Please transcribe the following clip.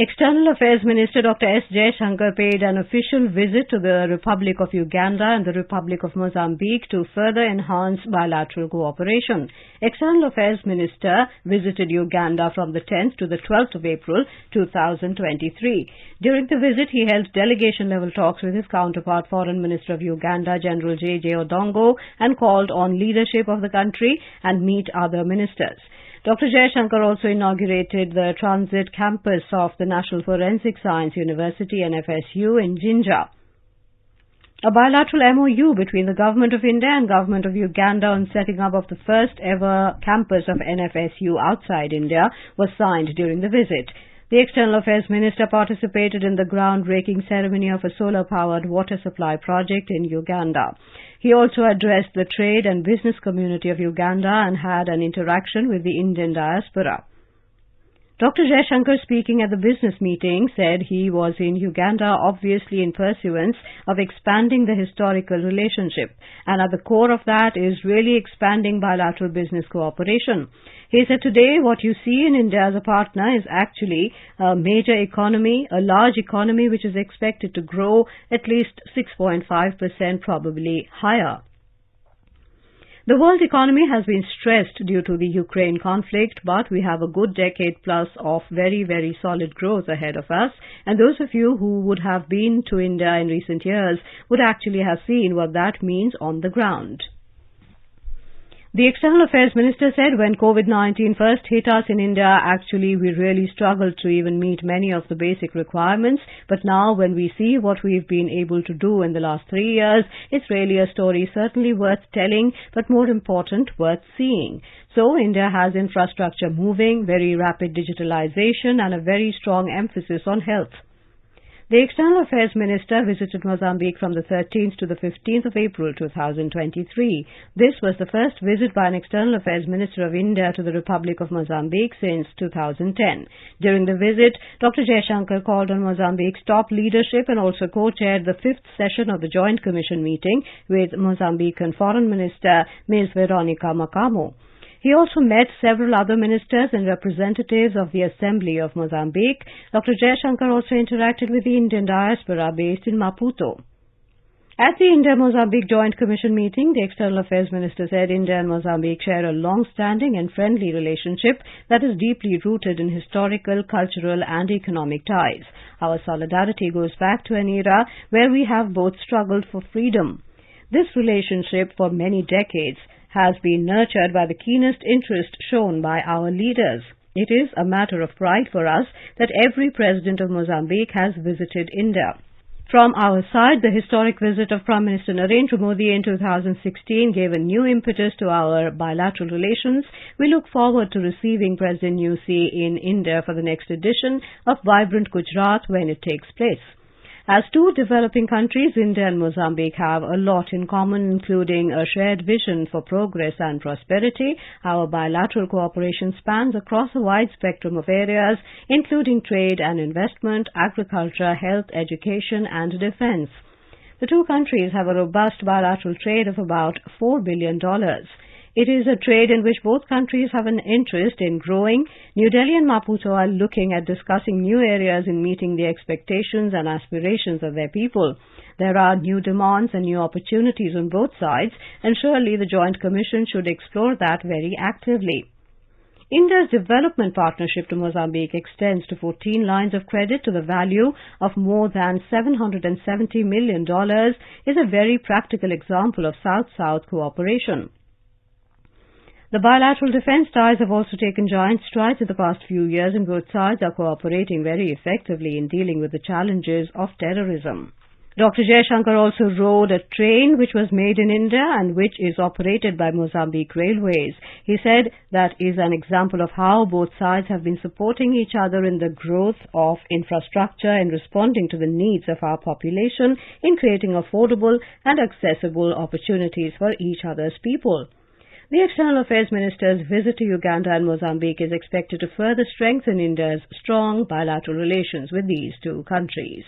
External Affairs Minister Dr. S. Jaishankar paid an official visit to the Republic of Uganda and the Republic of Mozambique to further enhance bilateral cooperation. External Affairs Minister visited Uganda from the 10th to the 12th of April 2023. During the visit, he held delegation-level talks with his counterpart, Foreign Minister of Uganda, General J.J. Odongo, and called on leadership of the country and meet other ministers. Dr. Jaishankar also inaugurated the transit campus of the National Forensic Science University NFSU in Jinja. A bilateral MOU between the Government of India and Government of Uganda on setting up of the first ever campus of NFSU outside India was signed during the visit. The External Affairs Minister participated in the groundbreaking ceremony of a solar-powered water supply project in Uganda. He also addressed the trade and business community of Uganda and had an interaction with the Indian diaspora. Dr. Jaishankar, speaking at the business meeting, said he was in Uganda obviously in pursuance of expanding the historical relationship, and at the core of that is really expanding bilateral business cooperation. He said today what you see in India as a partner is actually a major economy, a large economy which is expected to grow at least 6.5%, probably higher. The world economy has been stressed due to the Ukraine conflict, but we have a good decade plus of very, very solid growth ahead of us. And those of you who would have been to India in recent years would actually have seen what that means on the ground. The External Affairs Minister said when COVID-19 first hit us in India, actually we really struggled to even meet many of the basic requirements. But now when we see what we've been able to do in the last 3 years, it's really a story certainly worth telling, but more important, worth seeing. So India has infrastructure moving, very rapid digitalization, and a very strong emphasis on health. The External Affairs Minister visited Mozambique from the 13th to the 15th of April 2023. This was the first visit by an External Affairs Minister of India to the Republic of Mozambique since 2010. During the visit, Dr. Jaishankar called on Mozambique's top leadership and also co-chaired the 5th session of the Joint Commission meeting with Mozambican Foreign Minister Ms. Veronica Macamo. He also met several other ministers and representatives of the Assembly of Mozambique. Dr. Jaishankar also interacted with the Indian diaspora based in Maputo. At the India-Mozambique Joint Commission meeting, the External Affairs Minister said India and Mozambique share a long-standing and friendly relationship that is deeply rooted in historical, cultural and economic ties. Our solidarity goes back to an era where we have both struggled for freedom. This relationship, for many decades, has been nurtured by the keenest interest shown by our leaders. It is a matter of pride for us that every president of Mozambique has visited India. From our side, the historic visit of Prime Minister Narendra Modi in 2016 gave a new impetus to our bilateral relations. We look forward to receiving President Nyusi in India for the next edition of Vibrant Gujarat when it takes place. As two developing countries, India and Mozambique have a lot in common, including a shared vision for progress and prosperity. Our bilateral cooperation spans across a wide spectrum of areas, including trade and investment, agriculture, health, education, and defense. The two countries have a robust bilateral trade of about $4 billion. It is a trade in which both countries have an interest in growing. New Delhi and Maputo are looking at discussing new areas in meeting the expectations and aspirations of their people. There are new demands and new opportunities on both sides, and surely the Joint Commission should explore that very actively. India's development partnership to Mozambique extends to 14 lines of credit to the value of more than $770 million, is a very practical example of South-South cooperation. The bilateral defense ties have also taken giant strides in the past few years, and both sides are cooperating very effectively in dealing with the challenges of terrorism. Dr. Jaishankar also rode a train which was made in India and which is operated by Mozambique Railways. He said that is an example of how both sides have been supporting each other in the growth of infrastructure and responding to the needs of our population in creating affordable and accessible opportunities for each other's people. The External Affairs Minister's visit to Uganda and Mozambique is expected to further strengthen India's strong bilateral relations with these two countries.